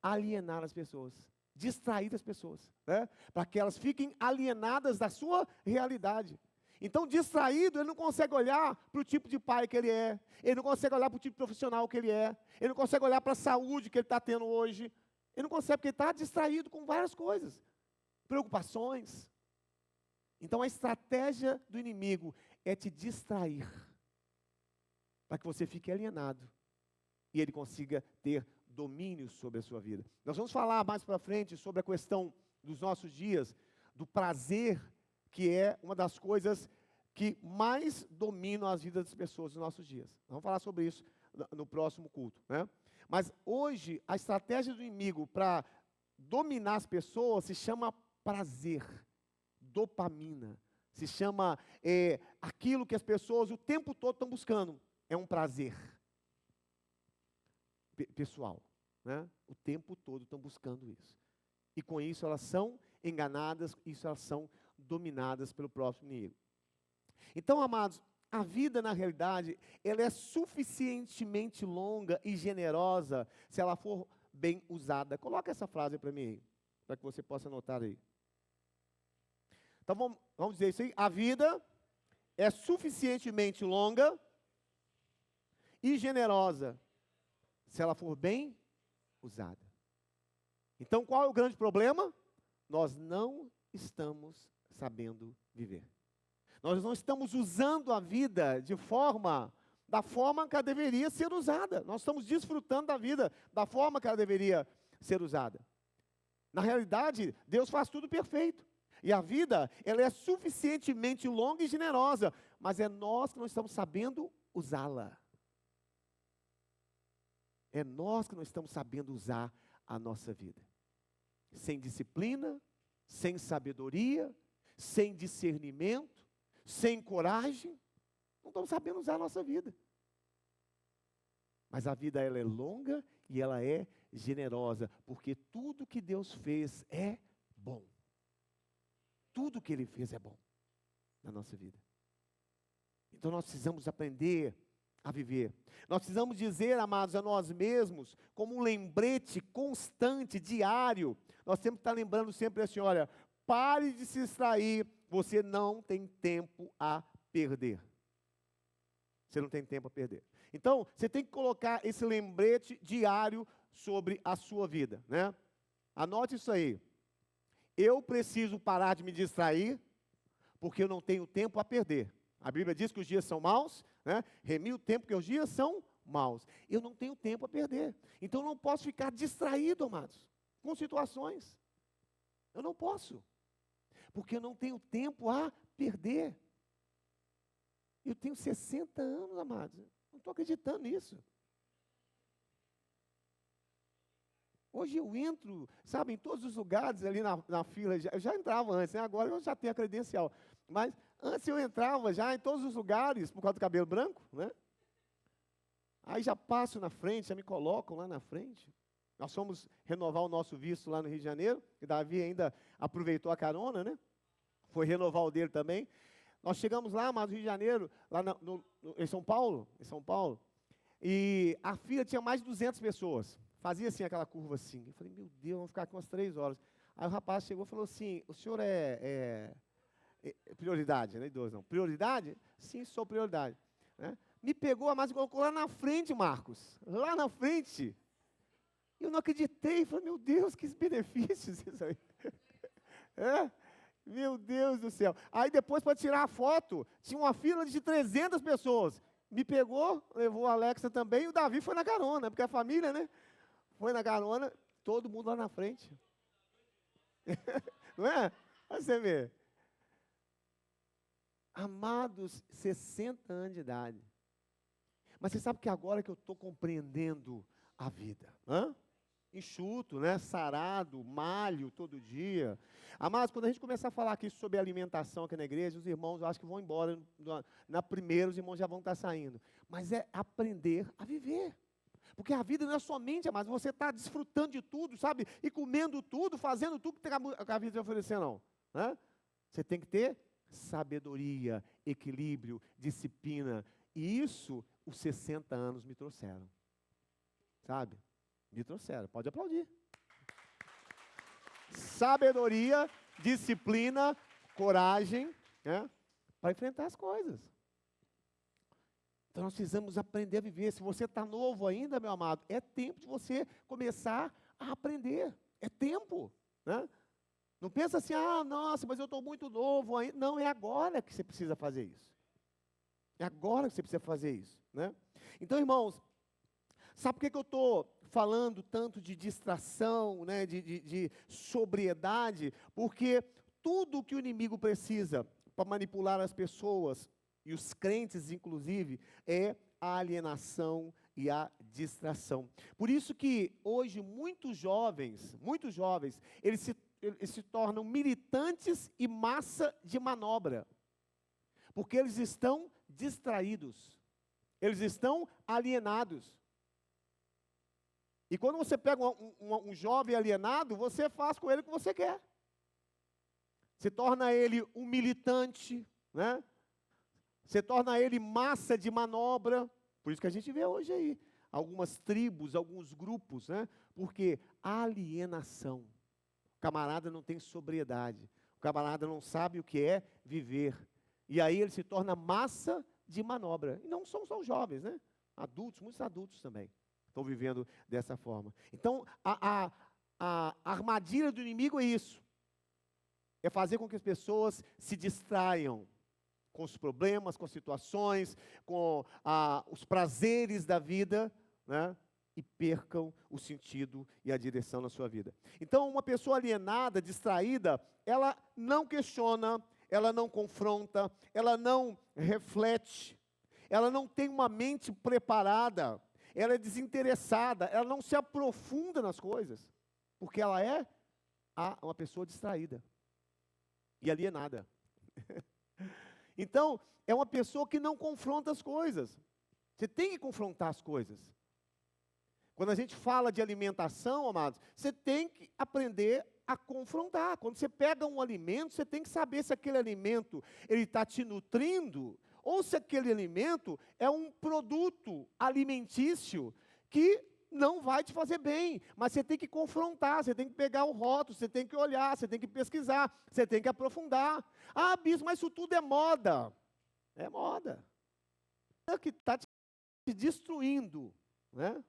Alienar as pessoas, distrair as pessoas, né? Para que elas fiquem alienadas da sua realidade. Então, distraído, ele não consegue olhar para o tipo de pai que ele é, ele não consegue olhar para o tipo de profissional que ele é, ele não consegue olhar para a saúde que ele está tendo hoje, ele não consegue, porque ele está distraído com várias coisas, preocupações. Então, a estratégia do inimigo é te distrair, para que você fique alienado, e ele consiga ter domínio sobre a sua vida. Nós vamos falar mais para frente sobre a questão dos nossos dias, do prazer, que é uma das coisas que mais dominam as vidas das pessoas nos nossos dias. Vamos falar sobre isso no próximo culto, né? Mas hoje, a estratégia do inimigo para dominar as pessoas se chama prazer, dopamina. Se chama aquilo que as pessoas o tempo todo estão buscando. É um prazer pessoal, né? O tempo todo estão buscando isso. E com isso elas são enganadas, isso elas são dominadas pelo próprio inimigo. Então, amados, a vida na realidade, ela é suficientemente longa e generosa se ela for bem usada. Coloca essa frase para mim, para que você possa anotar aí. Então vamos dizer isso aí. A vida é suficientemente longa e generosa se ela for bem usada. Então, qual é o grande problema? Nós não estamos sabendo viver. Nós não estamos usando a vida da forma que ela deveria ser usada. Nós estamos desfrutando da vida da forma que ela deveria ser usada. Na realidade, Deus faz tudo perfeito. E a vida, ela é suficientemente longa e generosa, mas é nós que não estamos sabendo usá-la. É nós que não estamos sabendo usar a nossa vida. Sem disciplina, sem sabedoria, sem discernimento, sem coragem, não estamos sabendo usar a nossa vida. Mas a vida, ela é longa e ela é generosa, porque tudo que Deus fez é bom. Tudo que Ele fez é bom na nossa vida. Então nós precisamos aprender a viver. Nós precisamos dizer, amados, a nós mesmos, como um lembrete constante, diário. Nós temos que estar lembrando sempre assim, olha, pare de se distrair, você não tem tempo a perder. Você não tem tempo a perder. Então, você tem que colocar esse lembrete diário sobre a sua vida, né? Anote isso aí. Eu preciso parar de me distrair, porque eu não tenho tempo a perder. A Bíblia diz que os dias são maus, né? Remi o tempo, que os dias são maus. Eu não tenho tempo a perder. Então, eu não posso ficar distraído, amados, com situações. Eu não posso. Porque eu não tenho tempo a perder. Eu tenho 60 anos, amados. Não estou acreditando nisso. Hoje eu entro, sabe, em todos os lugares ali na fila. Eu já entrava antes, né? Agora eu já tenho a credencial. Mas antes eu entrava já em todos os lugares, por causa do cabelo branco, né? Aí já passo na frente, já me colocam lá na frente. Nós fomos renovar o nosso visto lá no Rio de Janeiro, e Davi ainda aproveitou a carona, né? Foi renovar o dele também. Nós chegamos lá, mas no Rio de Janeiro, lá em São Paulo, e a fila tinha mais de 200 pessoas. Fazia assim, aquela curva assim. Eu falei, meu Deus, vamos ficar aqui umas 3 horas. Aí o rapaz chegou e falou assim, o senhor é prioridade, não é idoso não. Prioridade? Sim, sou prioridade. Né? Me pegou a massa e colocou lá na frente, Marcos. Lá na frente. Eu não acreditei. Falei, meu Deus, que benefícios isso aí. Meu Deus do céu. Aí depois, para tirar a foto, tinha uma fila de 300 pessoas. Me pegou, levou a Alexa também, e o Davi foi na carona, porque a família, né? Foi na carona, todo mundo lá na frente. Não é? Aí você vê. Amados, 60 anos de idade. Mas você sabe que agora que eu estou compreendendo a vida, enxuto, né? Sarado, malho todo dia. Amados, quando a gente começar a falar aqui sobre alimentação aqui na igreja, os irmãos, eu acho que vão embora. Na primeira, os irmãos já vão estar saindo. Mas é aprender a viver. Porque a vida não é somente, amados, você está desfrutando de tudo, sabe? E comendo tudo, fazendo tudo que a vida te oferecer, não. Né? Você tem que ter sabedoria, equilíbrio, disciplina. E isso, os 60 anos me trouxeram. Sabe? Me trouxeram. Pode aplaudir. Sabedoria, disciplina, coragem, né? Para enfrentar as coisas. Então nós precisamos aprender a viver. Se você está novo ainda, meu amado, é tempo de você começar a aprender. É tempo, né? Não pensa assim, nossa, mas eu estou muito novo ainda. Não, é agora que você precisa fazer isso. É agora que você precisa fazer isso, né? Então, irmãos, sabe por que eu estou falando tanto de distração, né, de sobriedade? Porque tudo que o inimigo precisa para manipular as pessoas, e os crentes, inclusive, é a alienação e a distração. Por isso que hoje muitos jovens, eles se tornam militantes e massa de manobra. Porque eles estão distraídos. Eles estão alienados. E quando você pega um jovem alienado, você faz com ele o que você quer. Você torna ele um militante, né? Você torna ele massa de manobra. Por isso que a gente vê hoje aí algumas tribos, alguns grupos, né? Porque alienação. O camarada não tem sobriedade. O camarada não sabe o que é viver. E aí ele se torna massa de manobra. E não são só os jovens, né? Adultos, muitos adultos também estão vivendo dessa forma. Então, a armadilha do inimigo é isso. É fazer com que as pessoas se distraiam com os problemas, com as situações, com os prazeres da vida, né? E percam o sentido e a direção na sua vida. Então, uma pessoa alienada, distraída, ela não questiona, ela não confronta, ela não reflete, ela não tem uma mente preparada, ela é desinteressada, ela não se aprofunda nas coisas, porque ela é uma pessoa distraída e alienada. Então, é uma pessoa que não confronta as coisas. Você tem que confrontar as coisas. Quando a gente fala de alimentação, amados, você tem que aprender a confrontar. Quando você pega um alimento, você tem que saber se aquele alimento ele está te nutrindo ou se aquele alimento é um produto alimentício que não vai te fazer bem. Mas você tem que confrontar, você tem que pegar o rótulo, você tem que olhar, você tem que pesquisar, você tem que aprofundar. Ah, bispo, mas isso tudo é moda. É moda. É o que está te destruindo, né?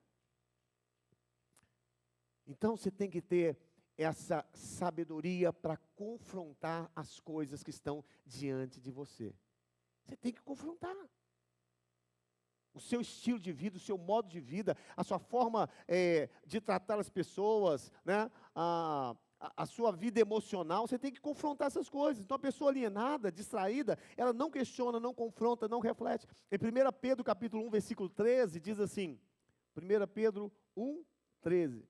Então você tem que ter essa sabedoria para confrontar as coisas que estão diante de você. Você tem que confrontar. O seu estilo de vida, o seu modo de vida, a sua forma de tratar as pessoas, né? A sua vida emocional, você tem que confrontar essas coisas. Então a pessoa alienada, distraída, ela não questiona, não confronta, não reflete. Em 1 Pedro capítulo 1, versículo 13, diz assim, 1 Pedro 1, 13.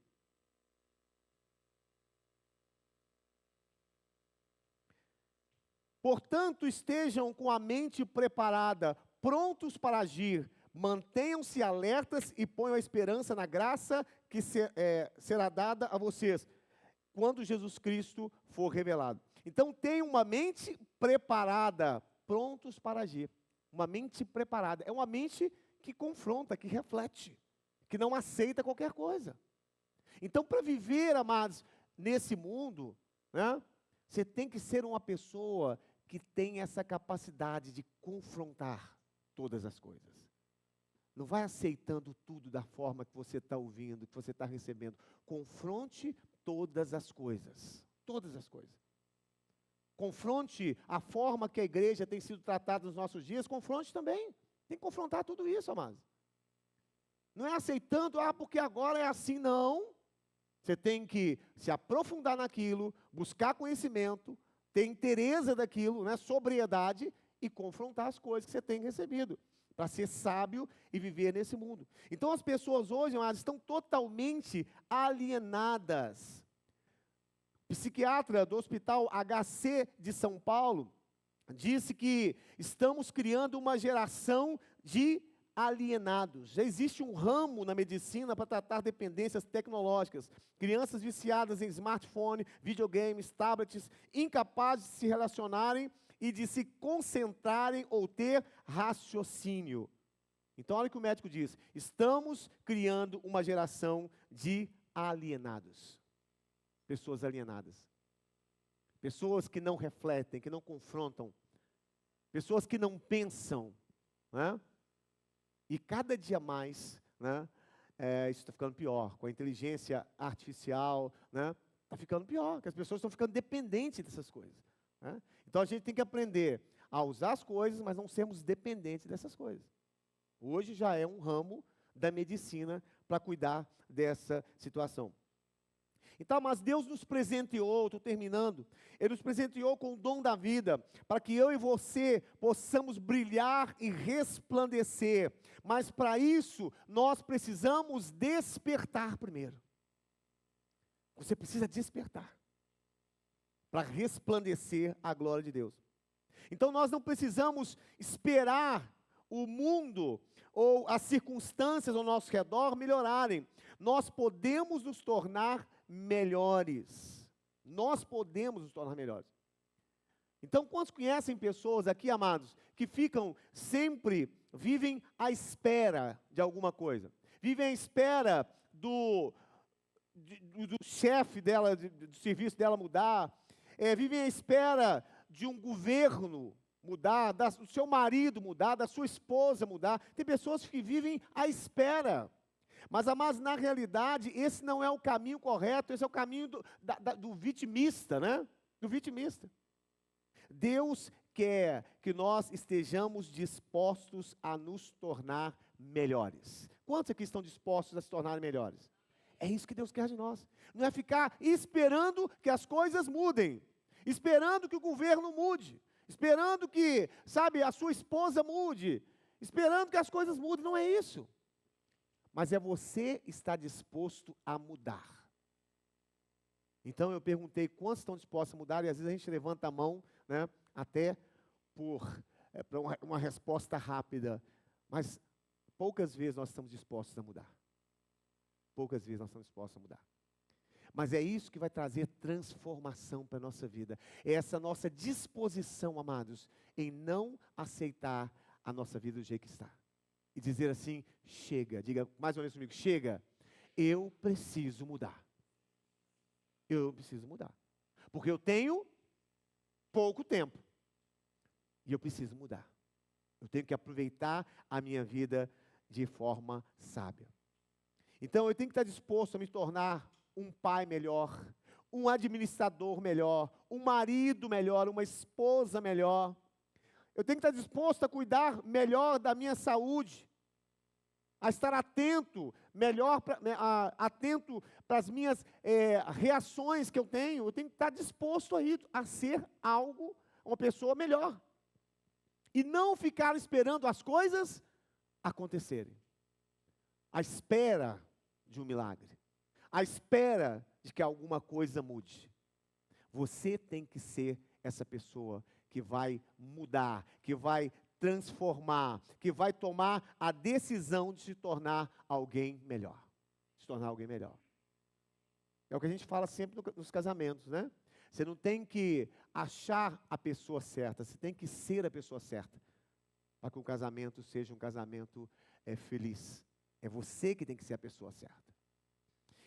Portanto, estejam com a mente preparada, prontos para agir, mantenham-se alertas e ponham a esperança na graça que será dada a vocês, quando Jesus Cristo for revelado. Então, tenham uma mente preparada, prontos para agir. Uma mente preparada. É uma mente que confronta, que reflete, que não aceita qualquer coisa. Então, para viver, amados, nesse mundo, né, você tem que ser uma pessoa que tem essa capacidade de confrontar todas as coisas. Não vai aceitando tudo da forma que você está ouvindo, que você está recebendo. Confronte todas as coisas. Todas as coisas. Confronte a forma que a igreja tem sido tratada nos nossos dias, confronte também. Tem que confrontar tudo isso, amados. Não é aceitando, porque agora é assim, não. Você tem que se aprofundar naquilo, buscar conhecimento, ter interesse daquilo, né, sobriedade, e confrontar as coisas que você tem recebido, para ser sábio e viver nesse mundo. Então as pessoas hoje, amados, estão totalmente alienadas. Psiquiatra do Hospital HC de São Paulo disse que estamos criando uma geração de alienados. Já existe um ramo na medicina para tratar dependências tecnológicas. Crianças viciadas em smartphone, videogames, tablets, incapazes de se relacionarem e de se concentrarem ou ter raciocínio. Então, olha o que o médico diz. Estamos criando uma geração de alienados. Pessoas alienadas. Pessoas que não refletem, que não confrontam. Pessoas que não pensam, né? E cada dia mais, né, isso está ficando pior. Com a inteligência artificial, né, está ficando pior, que as pessoas estão ficando dependentes dessas coisas. Né? Então a gente tem que aprender a usar as coisas, mas não sermos dependentes dessas coisas. Hoje já é um ramo da medicina para cuidar dessa situação. Então, mas Deus nos presenteou, estou terminando, Ele nos presenteou com o dom da vida, para que eu e você possamos brilhar e resplandecer. Mas para isso, nós precisamos despertar primeiro. Você precisa despertar, para resplandecer a glória de Deus. Então nós não precisamos esperar o mundo ou as circunstâncias ao nosso redor melhorarem. Nós podemos nos tornar melhores. Nós podemos nos tornar melhores. Então, quantos conhecem pessoas aqui, amados, que vivem à espera de alguma coisa? Vivem à espera do chefe dela, do serviço dela mudar. Vivem à espera de um governo mudar, do seu marido mudar, da sua esposa mudar. Tem pessoas que vivem à espera. Mas, amados, na realidade, esse não é o caminho correto, esse é o caminho do vitimista, né? Do vitimista. Deus quer que nós estejamos dispostos a nos tornar melhores. Quantos aqui estão dispostos a se tornar melhores? É isso que Deus quer de nós. Não é ficar esperando que as coisas mudem, esperando que o governo mude, esperando que, a sua esposa mude, esperando que as coisas mudem. Não é isso. Mas é você estar disposto a mudar. Então eu perguntei quantos estão dispostos a mudar, e às vezes a gente levanta a mão, né, até para uma resposta rápida. Mas poucas vezes nós estamos dispostos a mudar. poucas vezes nós estamos dispostos a mudar. Mas é isso que vai trazer transformação para a nossa vida. É essa nossa disposição, amados, em não aceitar a nossa vida do jeito que está. E dizer assim, chega, diga mais uma vez comigo, chega, eu preciso mudar. Eu preciso mudar. Porque eu tenho pouco tempo. E eu preciso mudar. Eu tenho que aproveitar a minha vida de forma sábia. Então eu tenho que estar disposto a me tornar um pai melhor, um administrador melhor, um marido melhor, uma esposa melhor. Eu tenho que estar disposto a cuidar melhor da minha saúde, a estar atento, atento para as minhas reações que eu tenho. Eu tenho que estar disposto a ser uma pessoa melhor. E não ficar esperando as coisas acontecerem. À espera de um milagre. À espera de que alguma coisa mude. Você tem que ser essa pessoa que vai mudar, que vai transformar, que vai tomar a decisão de se tornar alguém melhor. Se tornar alguém melhor. É o que a gente fala sempre nos casamentos, né? Você não tem que achar a pessoa certa, você tem que ser a pessoa certa. Para que o casamento seja um casamento feliz. É você que tem que ser a pessoa certa.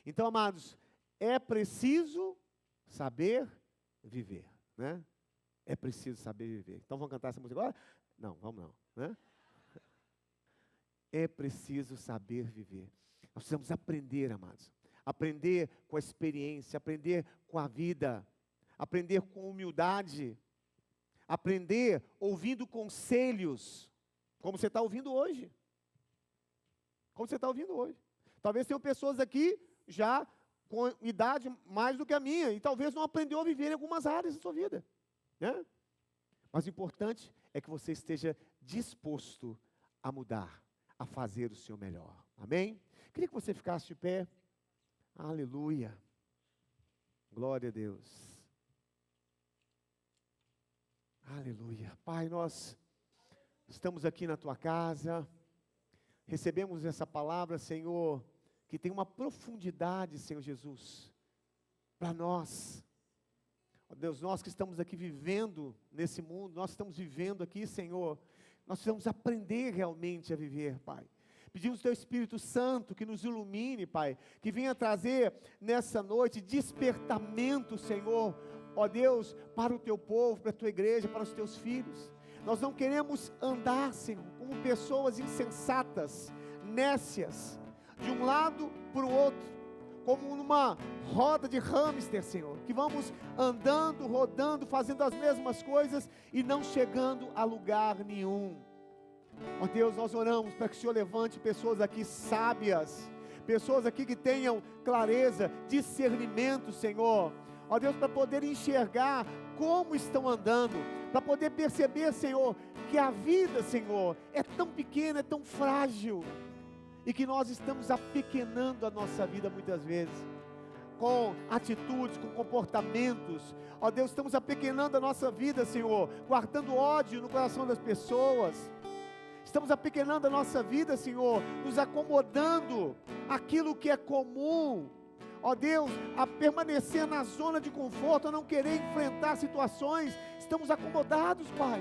Então, amados, é preciso saber viver, né? É preciso saber viver. Então, vamos cantar essa música agora? Não, vamos não, né? É preciso saber viver. Nós precisamos aprender, amados. Aprender com a experiência, aprender com a vida, aprender com humildade, aprender ouvindo conselhos, como você está ouvindo hoje. Como você está ouvindo hoje. Talvez tenham pessoas aqui já com idade mais do que a minha, e talvez não aprendeu a viver em algumas áreas da sua vida, né? Mas o importante é que você esteja disposto a mudar, a fazer o seu melhor. Amém? Queria que você ficasse de pé. Aleluia. Glória a Deus. Aleluia. Pai, nós estamos aqui na tua casa, recebemos essa palavra, Senhor, que tem uma profundidade, Senhor Jesus, para nós. Ó Deus, nós que estamos aqui vivendo nesse mundo, nós estamos vivendo aqui, Senhor, nós precisamos aprender realmente a viver, Pai. Pedimos o Teu Espírito Santo que nos ilumine, Pai, que venha trazer nessa noite despertamento, Senhor, ó Deus, para o Teu povo, para a Tua igreja, para os Teus filhos. Nós não queremos andar, Senhor, como pessoas insensatas, nécias, de um lado para o outro, como numa roda de hamster, Senhor, que vamos andando, rodando, fazendo as mesmas coisas e não chegando a lugar nenhum. Ó Deus, nós oramos para que o Senhor levante pessoas aqui sábias, pessoas aqui que tenham clareza, discernimento, Senhor. Ó Deus, para poder enxergar como estão andando, para poder perceber, Senhor, que a vida, Senhor, é tão pequena, é tão frágil, e que nós estamos apequenando a nossa vida muitas vezes, com atitudes, com comportamentos. Ó Deus, estamos apequenando a nossa vida, Senhor, guardando ódio no coração das pessoas. Estamos apequenando a nossa vida, Senhor, nos acomodando aquilo que é comum. Ó Deus, a permanecer na zona de conforto, a não querer enfrentar situações. Estamos acomodados, Pai.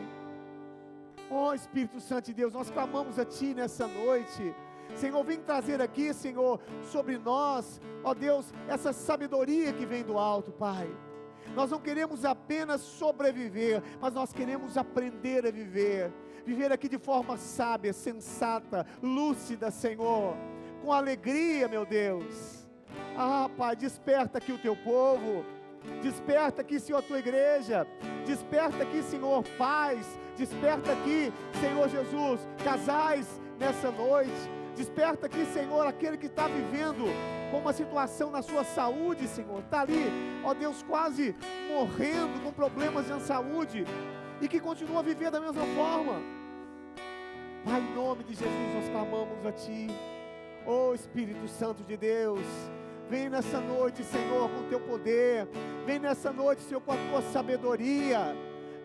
Ó Espírito Santo de Deus, nós clamamos a Ti nessa noite. Senhor, vem trazer aqui, Senhor, sobre nós, ó Deus, essa sabedoria que vem do alto, Pai. Nós não queremos apenas sobreviver, mas nós queremos aprender a viver. Viver aqui de forma sábia, sensata, lúcida, Senhor, com alegria, meu Deus. Ah, Pai, desperta aqui o Teu povo, desperta aqui, Senhor, a Tua igreja, desperta aqui, Senhor, pais, desperta aqui, Senhor Jesus, casais nessa noite, desperta aqui, Senhor, aquele que está vivendo com uma situação na sua saúde, Senhor, está ali, ó Deus, quase morrendo com problemas de saúde, e que continua a viver da mesma forma. Pai, em nome de Jesus, nós clamamos a Ti, ó Espírito Santo de Deus. Vem nessa noite, Senhor, com o Teu poder. Vem nessa noite, Senhor, com a Tua sabedoria.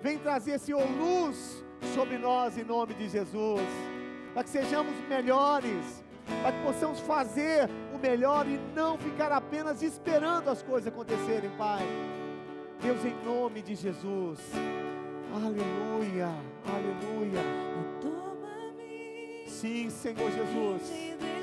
Vem trazer, Senhor, luz sobre nós, em nome de Jesus. Para que sejamos melhores, para que possamos fazer o melhor e não ficar apenas esperando as coisas acontecerem, Pai. Deus, em nome de Jesus. Aleluia, aleluia. Toma-me, Sim, Senhor Jesus. me